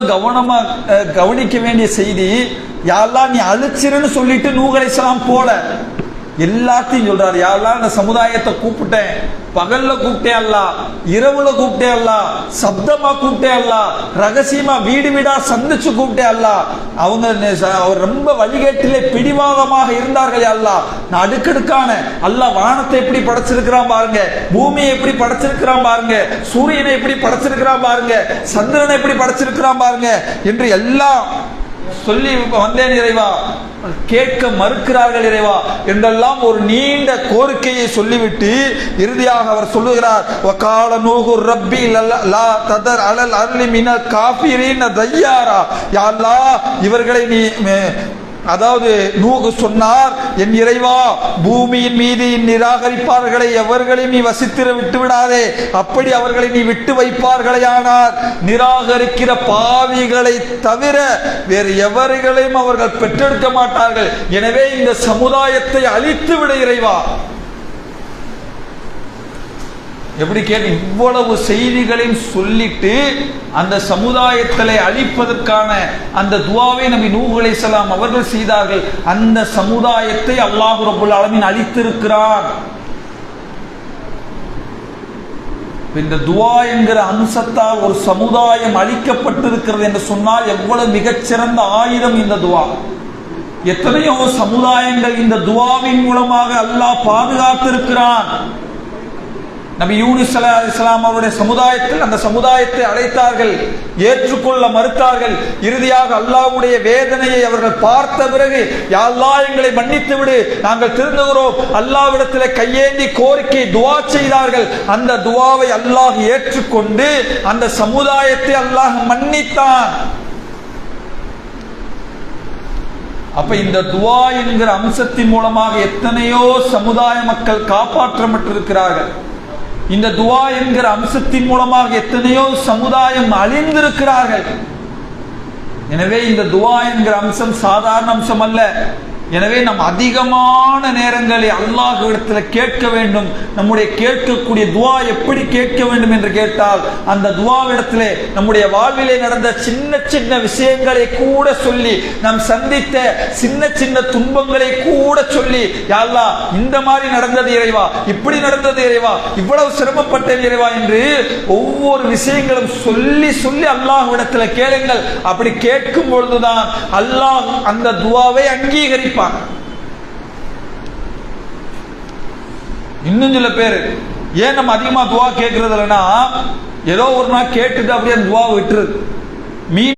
கவனமா கவனிக்க வேண்டிய செய்தி, யா அல்லாஹ் நீ அழிச்சிருன்னு சொல்லிட்டு நூஹ் அலைஹிஸ்ஸலாம் போல எல்லாத்தையும் சொல்றாரு. யா அல்லாஹ் இந்த சமுதாயத்தை கூப்பிட்டேன், பகல்ல கூப்பிட்டேன் அல்லாஹ், இரவுல கூப்பிட்டேன் அல்லாஹ், சப்தமா கூப்பிட்டேன் அல்லாஹ், ரகசியமா வீடு வீடா சந்திச்சு கூப்பிட்டேன் அல்லாஹ். அவர் ரொம்ப வழிகேட்டிலே பிடிவாதமாக இருந்தார்கள். அல்லாஹ் நான் அடுக்கடுக்கான அல்லாஹ் வானத்தை எப்படி படைச்சிருக்கிறான் பாருங்க, பூமியை எப்படி படைச்சிருக்கிறான் பாருங்க, சூரியனை எப்படி படைச்சிருக்கிறான் பாருங்க, சந்திரனை எப்படி படைச்சிருக்கிறான் பாருங்க என்று எல்லாம் சொல்லி வந்தேன் இறைவா. கேட்க மறுக்கிறார்கள் இறைவா என்றெல்லாம் ஒரு நீண்ட கோரிக்கையை சொல்லிவிட்டு இறுதியாக அவர் சொல்லுகிறார், வகால நூஹு ரப்பி லா ததர் அலல் அர்லி மினல் காஃபிரீன தய்யாரா. யா அல்லாஹ் இவர்களை நீ, அதாவது நூஹ் சொன்னார், என் இறைவா பூமியின் மீது நிராகரிப்பார்களை எவர்களையும் நீ வசித்திர விட்டு விடாதே, அப்படி அவர்களை நீ விட்டு வைப்பார்களேயானார் நிராகரிக்கிற பாவிகளை தவிர வேறு எவர்களையும் அவர்கள் பெற்றெடுக்க மாட்டார்கள். எனவே இந்த சமுதாயத்தை அழித்து விட இறைவா. எப்படி கேட்டு இவ்வளவு செய்திகளையும் சொல்லிட்டு அந்த சமுதாயத்தை அழிப்பதற்கான அந்த துஆவை நபி நூஹ் அலைஹிஸ்ஸலாம் அவர்கள் செய்தார்கள். அந்த சமுதாயத்தை அல்லாஹ் ரப்பல் ஆலமீன் அழித்திருக்கிறான். இந்த துஆ என்கிற அம்சத்தால் ஒரு சமுதாயம் அழிக்கப்பட்டிருக்கிறது என்று சொன்னால் எவ்வளவு மிகச்சிறந்த ஆயுதம் இந்த துஆ. எத்தனையோ சமுதாயங்கள் இந்த துஆவின் மூலமாக அல்லாஹ் பாதுகாத்திருக்கிறான். நபி யூனுஸ் அலைஹிஸ்ஸலாம் அவருடைய சமுதாயத்தில் அந்த சமுதாயத்தை அழைத்தார்கள், ஏற்றுக்கொள்ள மறுத்தார்கள். இறுதியாக அல்லாஹ்வுடைய வேதனையை அவர்கள் பார்த்த பிறகு, யா அல்லாஹ் எங்களை மன்னித்து விடு, நாங்கள் திருந்துகிறோம், அல்லாஹ்விடத்திலே கையேந்தி கோரிக்கை துஆ செய்தார்கள். அந்த துஆவை அல்லாஹ் ஏற்றுக்கொண்டு அந்த சமுதாயத்தை அல்லாஹ் மன்னித்தான். அப்ப இந்த துஆ என்கிற அம்சத்தின் மூலமாக எத்தனையோ சமுதாய மக்கள் காப்பாற்றப்பட்டிருக்கிறார்கள். இந்த துஆ என்கிற அம்சத்தின் மூலமாக எத்தனையோ சமுதாயம் அழிந்திருக்கிறார்கள். எனவே இந்த துஆ என்கிற அம்சம் சாதாரண அம்சம் அல்ல. எனவே நாம் அதிகமான நேரங்களை அல்லாஹ்விடத்தில் கேட்க வேண்டும். நம்முடைய கேட்கக்கூடிய துஆ எப்படி கேட்க வேண்டும் என்று கேட்டால், அந்த துஆவிடத்திலே நம்முடைய வாழ்விலே நடந்த சின்ன சின்ன விஷயங்களை கூட சொல்லி, நாம் சந்தித்த சின்ன சின்ன துன்பங்களை கூட சொல்லி, யா அல்லாஹ் இந்த மாதிரி நடந்தது இறைவா, இப்படி நடந்தது இறைவா, இவ்வளவு சிரமப்பட்டேன் இறைவா என்று ஒவ்வொரு விஷயங்களும் சொல்லி சொல்லி அல்லாஹ்விடத்தில் கேளுங்கள். அப்படி கேட்கும் பொழுதுதான் அல்லாஹ் அந்த துஆவை அங்கீகரிப்பார். இன்னும் சில பேர் ஏன் நம்ம அதிகமா துஆ கேட்கறது இல்லைன்னா, ஏதோ ஒரு நாள் கேட்டுட்டு அப்படியே துஆ விட்டுருது.